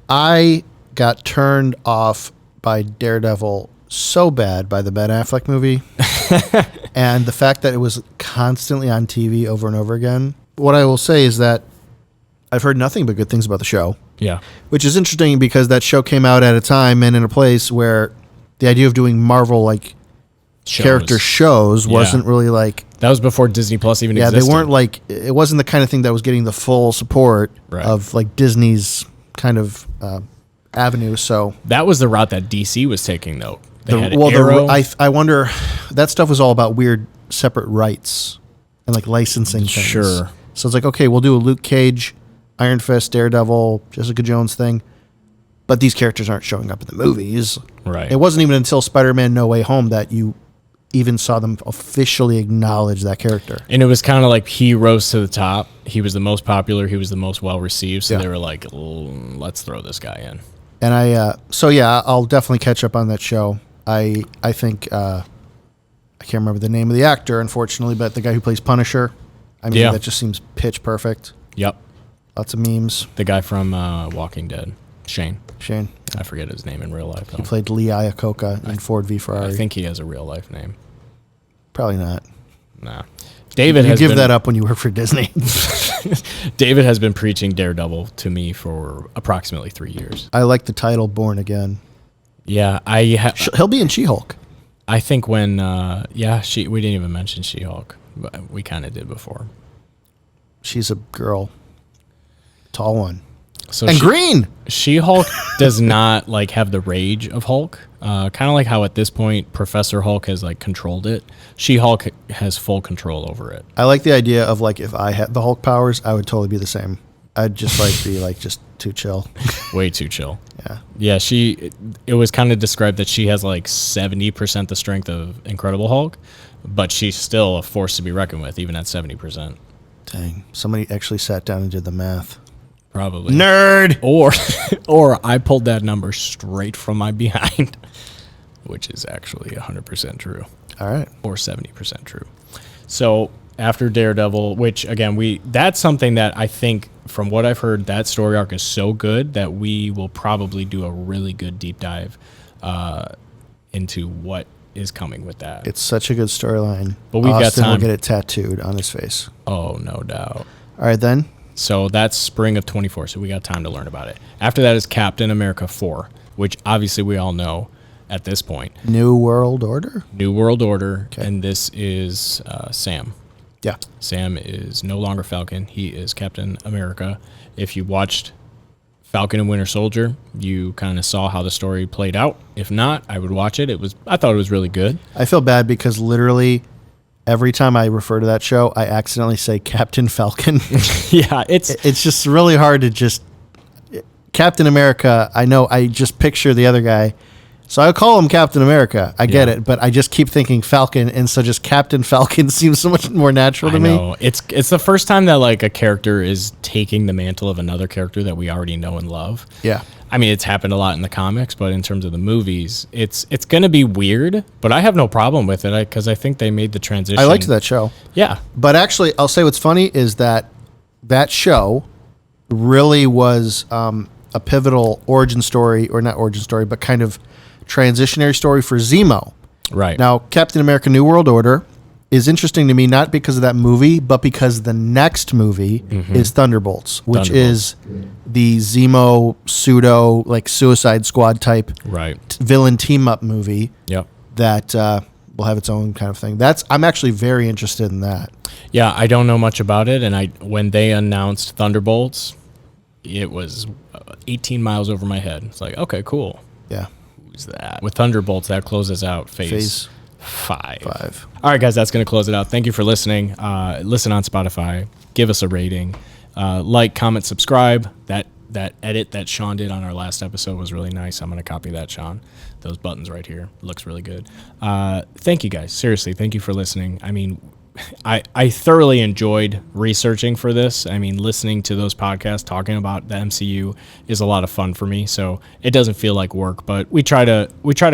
B: I got turned off by Daredevil so bad by the Ben Affleck movie. And the fact that it was constantly on TV over and over again. What I will say is that I've heard nothing but good things about the show.
A: Yeah.
B: Which is interesting because that show came out at a time and in a place where the idea of doing Marvel like character shows wasn't really like.
A: That was before Disney Plus even existed.
B: Yeah, they weren't like, it wasn't the kind of thing that was getting the full support of like Disney's kind of avenue. So
A: that was the route that DC was taking, though.
B: I wonder, that stuff was all about weird separate rights and like licensing things.
A: Sure.
B: So it's like, okay, we'll do a Luke Cage, Iron Fist, Daredevil, Jessica Jones thing, but these characters aren't showing up in the movies.
A: Right.
B: It wasn't even until Spider-Man No Way Home that you even saw them officially acknowledge that character.
A: And it was kind of like he rose to the top. He was the most popular. He was the most well-received. So they were like, let's throw this guy in.
B: And I'll definitely catch up on that show. I think, I can't remember the name of the actor, unfortunately, but the guy who plays Punisher. I mean, that just seems pitch perfect.
A: Yep.
B: Lots of memes.
A: The guy from Walking Dead, Shane.
B: Yeah.
A: I forget his name in real life, though.
B: He played Lee Iacocca in Ford v Ferrari.
A: I think he has a real life name.
B: Probably not.
A: Nah. David
B: you give that up when you work for Disney.
A: David has been preaching Daredevil to me for approximately 3 years.
B: I like the title Born Again.
A: Yeah,
B: he'll be in She-Hulk.
A: I think when we didn't even mention She-Hulk, but we kind of did before.
B: She's a girl, tall one, green.
A: She-Hulk does not like have the rage of Hulk. Kind of like how at this point Professor Hulk has like controlled it. She-Hulk has full control over it.
B: I like the idea of like if I had the Hulk powers, I would totally be the same. I'd just like be like just too chill.
A: Way too chill.
B: Yeah.
A: Yeah, it was kind of described that she has like 70% the strength of Incredible Hulk, but she's still a force to be reckoned with, even at 70%.
B: Dang. Somebody actually sat down and did the math.
A: Probably.
B: Nerd!
A: Or I pulled that number straight from my behind, which is actually 100% true.
B: All right.
A: Or 70% true. So after Daredevil, which again, that's something that I think, from what I've heard, that story arc is so good that we will probably do a really good deep dive into what is coming with that.
B: It's such a good storyline.
A: But we've got time.
B: Will get it tattooed on his face.
A: Oh, no doubt.
B: All right, then.
A: So that's spring of 24, so we got time to learn about it. After that is Captain America 4, which obviously we all know at this point.
B: New World Order?
A: New World Order, and this is Sam.
B: Yeah.
A: Sam is no longer Falcon. He is Captain America. If you watched Falcon and Winter Soldier, you kind of saw how the story played out. If not, I would watch it. I thought it was really good.
B: I feel bad because literally every time I refer to that show, I accidentally say Captain Falcon.
A: Yeah,
B: it's just really hard to just Captain America. I know I just picture the other guy. So I call him Captain America. I get it, but I just keep thinking Falcon, and so just Captain Falcon seems so much more natural to me.
A: I know. It's the first time that like a character is taking the mantle of another character that we already know and love.
B: Yeah.
A: I mean, it's happened a lot in the comics, but in terms of the movies, it's going to be weird, but I have no problem with it because I think they made the transition.
B: I liked that show.
A: Yeah.
B: But actually, I'll say what's funny is that show really was a pivotal origin story, or not origin story, but kind of transitionary story for Zemo.
A: Right.
B: Now, Captain America New World Order is interesting to me, not because of that movie, but because the next movie is Thunderbolts, which is the Zemo pseudo, like Suicide Squad type villain team-up movie that will have its own kind of thing. I'm actually very interested in that.
A: Yeah, I don't know much about it, and when they announced Thunderbolts, it was 18 miles over my head. It's like, okay, cool.
B: Yeah.
A: That with Thunderbolts, that closes out phase 5. All right, guys, that's going to close it out. Thank you for listening. Listen on Spotify. Give us a rating. Like, comment, subscribe. That edit that Sean did on our last episode was really nice. I'm going to copy that, Sean. Those buttons right here. Looks really good. Thank you, guys. Seriously, thank you for listening. I mean, I thoroughly enjoyed researching for this. I mean, listening to those podcasts talking about the MCU is a lot of fun for me. So it doesn't feel like work, but we try to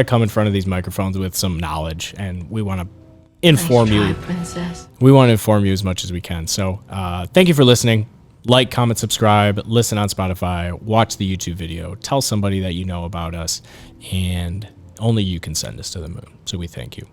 A: come in front of these microphones with some knowledge, and we want to inform you. We want to inform you as much as we can. So thank you for listening. Like, comment, subscribe, listen on Spotify, watch the YouTube video, tell somebody that you know about us, and only you can send us to the moon. So we thank you.